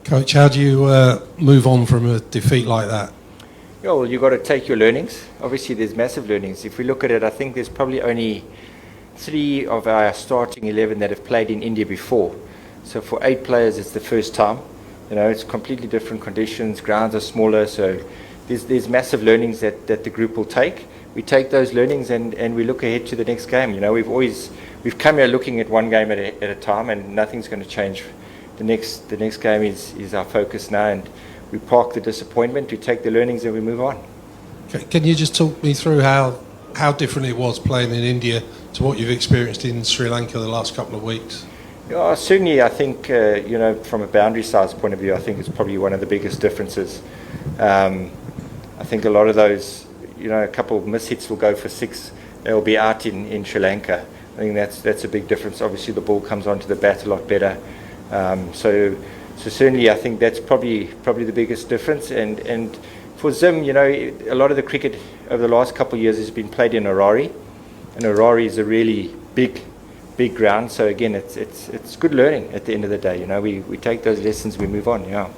Coach, how do you move on from a defeat like that? Yeah, well, you've got to take your learnings. Obviously, there's massive learnings. If we look at it, I think there's probably only 3 of our starting 11 that have played in India before. So for 8 players, it's the first time. You know, it's completely different conditions. Grounds are smaller, so there's massive learnings that the group will take. We take those learnings and we look ahead to the next game. You know, we've come here looking at one game at a time, and nothing's going to change. The next game is our focus now, and we park the disappointment, we take the learnings, and we move on. Okay. Can you just talk me through how different it was playing in India to what you've experienced in Sri Lanka the last couple of weeks? Yeah, certainly, I think, you know, from a boundary size point of view, I think it's probably one of the biggest differences. I think a lot of those, you know, a couple of mishits will go for 6. They'll be out in Sri Lanka. I think that's a big difference. Obviously, the ball comes onto the bat a lot better. So certainly, I think that's probably the biggest difference. And for Zim, you know, a lot of the cricket over the last couple of years has been played in Harare, and Harare is a really big ground. So again, it's good learning at the end of the day. You know, we take those lessons, we move on. Yeah.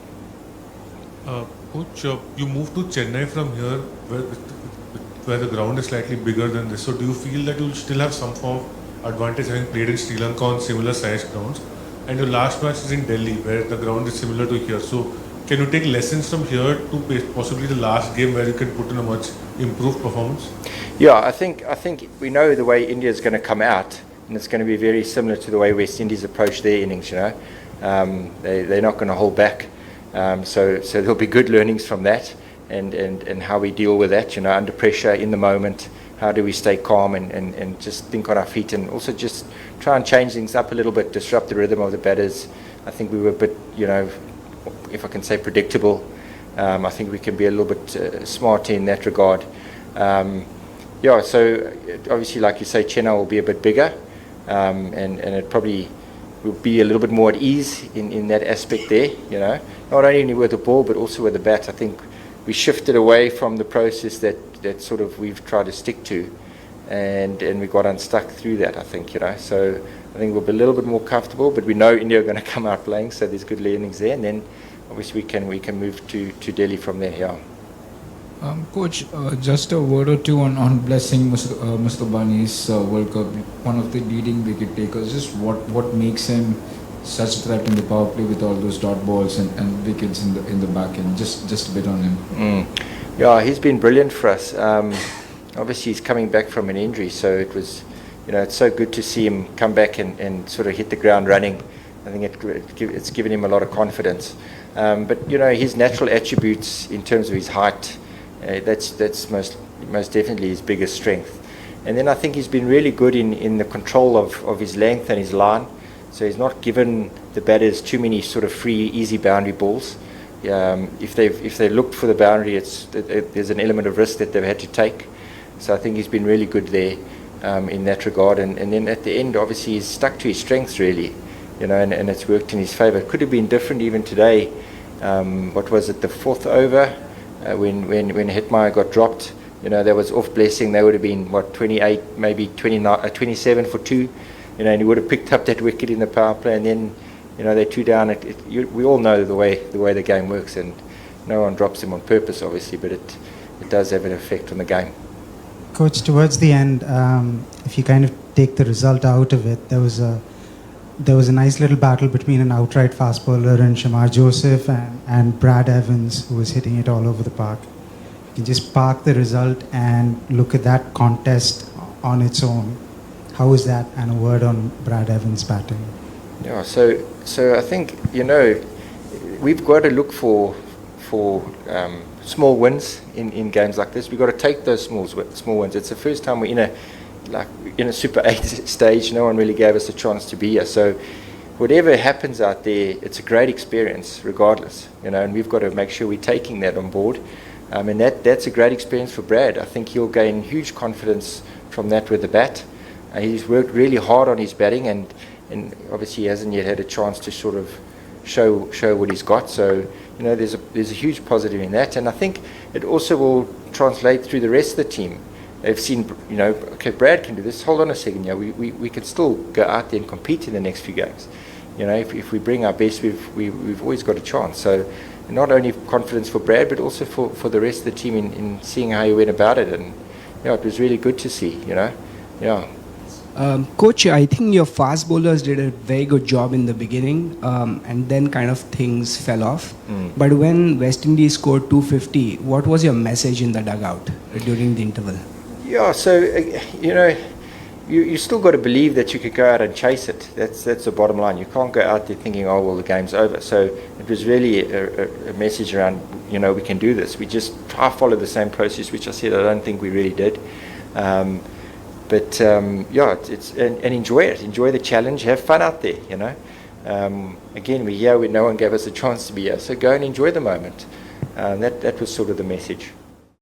Coach, you moved to Chennai from here, where the ground is slightly bigger than this. So do you feel that you'll still have some form of advantage having played in Sri Lanka on similar sized grounds? And your last match is in Delhi, where the ground is similar to here. So can you take lessons from here to possibly the last game where you can put in a much improved performance? Yeah, I think we know the way India is going to come out, and it's going to be very similar to the way West Indies approach their innings. You know, they're not going to hold back. So there'll be good learnings from that, and how we deal with that. You know, under pressure, in the moment. How do we stay calm and just think on our feet, and also just try and change things up a little bit, disrupt the rhythm of the batters. I think we were a bit, you know, if I can say, predictable. I think we can be a little bit smarter in that regard. Yeah, so obviously, like you say, Chennai will be a bit bigger, and it probably will be a little bit more at ease in that aspect there. You know, not only with the ball but also with the bat. I think we shifted away from the process that sort of we've tried to stick to, and we got unstuck through that, I think, you know. So I think we'll be a little bit more comfortable, but we know India are going to come out playing, so there's good learnings there, and then obviously we can move to Delhi from there. Yeah. Coach, just a word or two on blessing Mustabani's World Cup, one of the leading wicket takers. Just what makes him such a threat in the power play with all those dot balls and wickets in the back end? Just a bit on him. Yeah, he's been brilliant for us. Obviously, he's coming back from an injury, so it was, you know, it's so good to see him come back and sort of hit the ground running. I think it's given him a lot of confidence. But you know, his natural attributes in terms of his height, that's most definitely his biggest strength. And then I think he's been really good in the control of his length and his line. So he's not given the batters too many sort of free, easy boundary balls. If they looked for the boundary, there's an element of risk that they've had to take. So I think he's been really good there in that regard. And then at the end, obviously, he's stuck to his strengths really, you know, and it's worked in his favour. It could have been different even today. What was it, the 4th over when Hetmeyer got dropped? You know, that was off blessing. They would have been 28, maybe 29, 27 for 2. You know, and he would have picked up that wicket in the power play, and then, you know, they're 2 down. We all know the way the game works, and no one drops him on purpose, obviously, but it does have an effect on the game. Coach, towards the end, if you kind of take the result out of it, there was a nice little battle between an outright fast bowler and Shamar Joseph and Brad Evans, who was hitting it all over the park. You just park the result and look at that contest on its own. How is that? And a word on Brad Evans' batting. Yeah, so I think, you know, we've got to look for small wins in games like this. We've got to take those small wins. It's the first time we're in a Super 8 stage. No one really gave us a chance to be here. So whatever happens out there, it's a great experience regardless, you know, and we've got to make sure we're taking that on board. And that's a great experience for Brad. I think he'll gain huge confidence from that with the bat. He's worked really hard on his batting, and obviously he hasn't yet had a chance to sort of show what he's got. So, you know, there's a huge positive in that, and I think it also will translate through the rest of the team. They've seen, you know, okay, Brad can do this. Hold on a second, yeah, we can still go out there and compete in the next few games. You know, if we bring our best, we've always got a chance. So not only confidence for Brad, but also for the rest of the team in seeing how he went about it. And it was really good to see, you know. Yeah. Coach, I think your fast bowlers did a very good job in the beginning, and then kind of things fell off. But when West Indies scored 250, what was your message in the dugout during the interval? Yeah, so, you know, you still got to believe that you could go out and chase it. That's the bottom line. You can't go out there thinking, oh, well, the game's over. So it was really a message around, you know, we can do this. We just follow the same process, which I said I don't think we really did. But enjoy it. Enjoy the challenge. Have fun out there, you know. Again, we're here where no one gave us a chance to be here. So go and enjoy the moment. That was sort of the message.